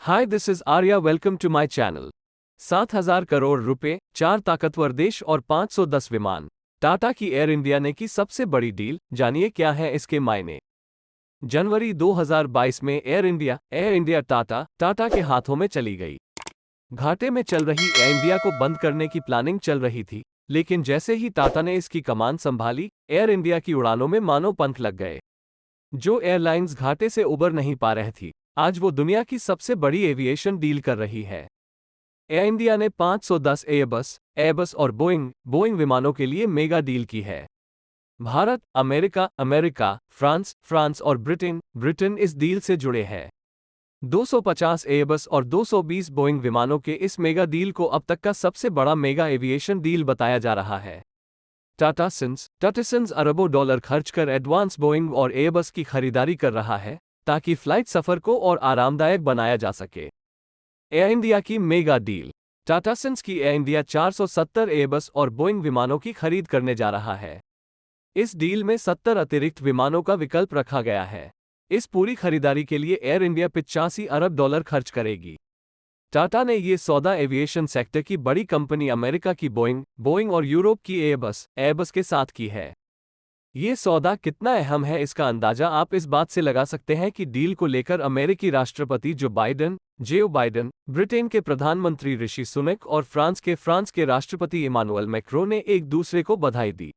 Hi this is Arya, welcome to my channel. 7,000 crore रुपए, 4 ताकतवर देश और 510 विमान। टाटा की एयर इंडिया ने की सबसे बड़ी डील, जानिए क्या है इसके मायने। जनवरी 2022 में एयर इंडिया टाटा के हाथों में चली गई। घाटे में चल रही एयर इंडिया को बंद करने की प्लानिंग चल रही थी, लेकिन जैसे ही टाटा ने इसकी कमान संभाली, एयर इंडिया की उड़ानों में मानो पंख लग गए। जो एयरलाइंस घाटे से उबर नहीं पा रही थी, आज वो दुनिया की सबसे बड़ी एविएशन डील कर रही है। एयर इंडिया ने 510 एयरबस और बोइंग विमानों के लिए मेगा डील की है। भारत, अमेरिका, फ्रांस और ब्रिटेन इस डील से जुड़े हैं। 250 एयरबस और 220 बोइंग विमानों के इस मेगा डील को अब तक का सबसे बड़ा मेगा एविएशन डील बताया जा रहा है। टाटा सन्स अरबों डॉलर खर्च कर एडवांस बोइंग और एयरबस की खरीदारी कर रहा है, ताकि फ्लाइट सफर को और आरामदायक बनाया जा सके। एयर इंडिया की मेगा डील। टाटा सन्स की एयर इंडिया 470 एयरबस और बोइंग विमानों की खरीद करने जा रहा है। इस डील में 70 अतिरिक्त विमानों का विकल्प रखा गया है। इस पूरी खरीदारी के लिए एयर इंडिया 85 अरब डॉलर खर्च करेगी। टाटा ने ये सौदा एविएशन सेक्टर की बड़ी कंपनी अमेरिका की बोइंग और यूरोप की एयरबस के साथ की है। ये सौदा कितना अहम है, इसका अंदाजा आप इस बात से लगा सकते हैं कि डील को लेकर अमेरिकी राष्ट्रपति जो बाइडेन, ब्रिटेन के प्रधानमंत्री ऋषि सुनक और फ्रांस के राष्ट्रपति इमानुएल मैक्रों ने एक दूसरे को बधाई दी।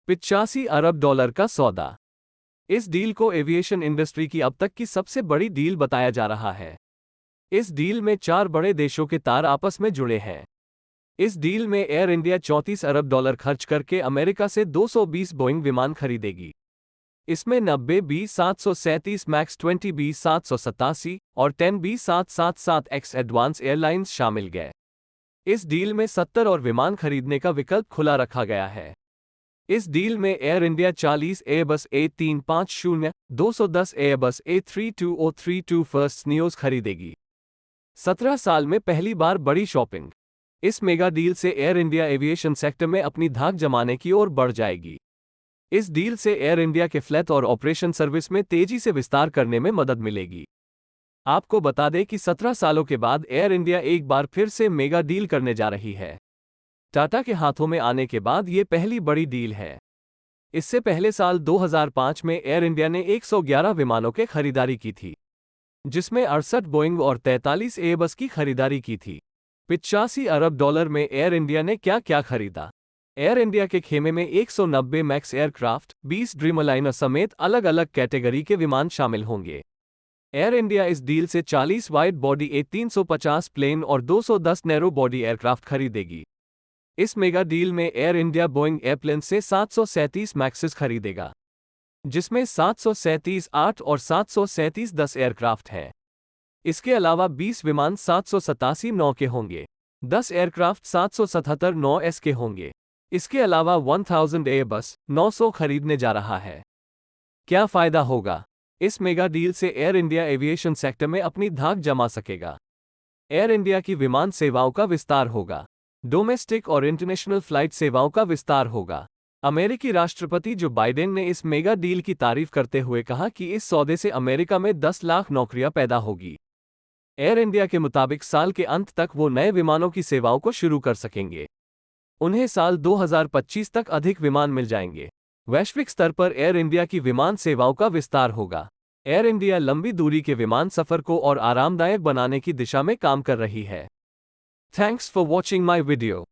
85 अरब डॉलर का सौदा। इस डील को एविएशन इंडस्ट्री की अब तक की सबसे बड़ी डील बताया जा रहा है। इस डील में 4 बड़े देशों के तार आपस में जुड़े हैं। इस डील में एयर इंडिया 34 अरब डॉलर खर्च करके अमेरिका से 220 बोइंग विमान खरीदेगी। इसमें 90 B737 मैक्स 20 B787 और 10 B777X एडवांस एयरलाइंस शामिल गए। इस डील में 70 और विमान खरीदने का विकल्प खुला रखा गया है। इस डील में Air India 40 Airbus A350, 210 Airbus A320-322 first नियोज खरीदेगी। 17 साल में पहली बार बड़ी शॉपिंग। इस मेगा डील से एयर इंडिया एविएशन सेक्टर में अपनी धाक जमाने की ओर बढ़ जाएगी। इस डील से एयर इंडिया के फ्लाइट और ऑपरेशन सर्विस में तेजी से विस्तार करने में मदद मिलेगी। आपको बता दें कि 17 सालों के बाद एयर इंडिया एक बार फिर से मेगा डील करने जा रही है। टाटा के हाथों में आने के बाद ये पहली बड़ी डील है। इससे पहले साल 2005 में एयर इंडिया ने 111 विमानों के खरीदारी की थी, जिसमें 68 बोइंग और 43 एयरबस की खरीदारी की थी। 85 अरब डॉलर में एयर इंडिया ने क्या क्या खरीदा। एयर इंडिया के खेमे में 190 मैक्स एयरक्राफ्ट, 20 ड्रीमलाइनर समेत अलग अलग कैटेगरी के विमान शामिल होंगे। एयर इंडिया इस डील से 40 वाइड बॉडी A350 प्लेन और 210 नैरो बॉडी एयरक्राफ्ट खरीदेगी। इस मेगा डील में एयर इंडिया बोइंग एयरप्लेन से 737 मैक्सेस खरीदेगा, जिसमें 737-8 और 737-10 एयरक्राफ्ट हैं। इसके अलावा 20 विमान 787-9 के होंगे, 10 एयरक्राफ्ट 777-9S के होंगे। इसके अलावा 1000 एयरबस 900 खरीदने जा रहा है। क्या फायदा होगा? इस मेगा डील से एयर इंडिया एविएशन सेक्टर में अपनी धाक जमा सकेगा। एयर इंडिया की विमान सेवाओं का विस्तार होगा। डोमेस्टिक और इंटरनेशनल फ्लाइट सेवाओं का विस्तार होगा। अमेरिकी राष्ट्रपति जो बाइडेन ने इस मेगा डील की तारीफ करते हुए कहा कि इस सौदे से अमेरिका में 10 लाख नौकरियां पैदा होगी। एयर इंडिया के मुताबिक साल के अंत तक वो नए विमानों की सेवाओं को शुरू कर सकेंगे। उन्हें साल 2025 तक अधिक विमान मिल जाएंगे। वैश्विक स्तर पर एयर इंडिया की विमान सेवाओं का विस्तार होगा। एयर इंडिया लंबी दूरी के विमान सफर को और आरामदायक बनाने की दिशा में काम कर रही है। Thanks for watching my video.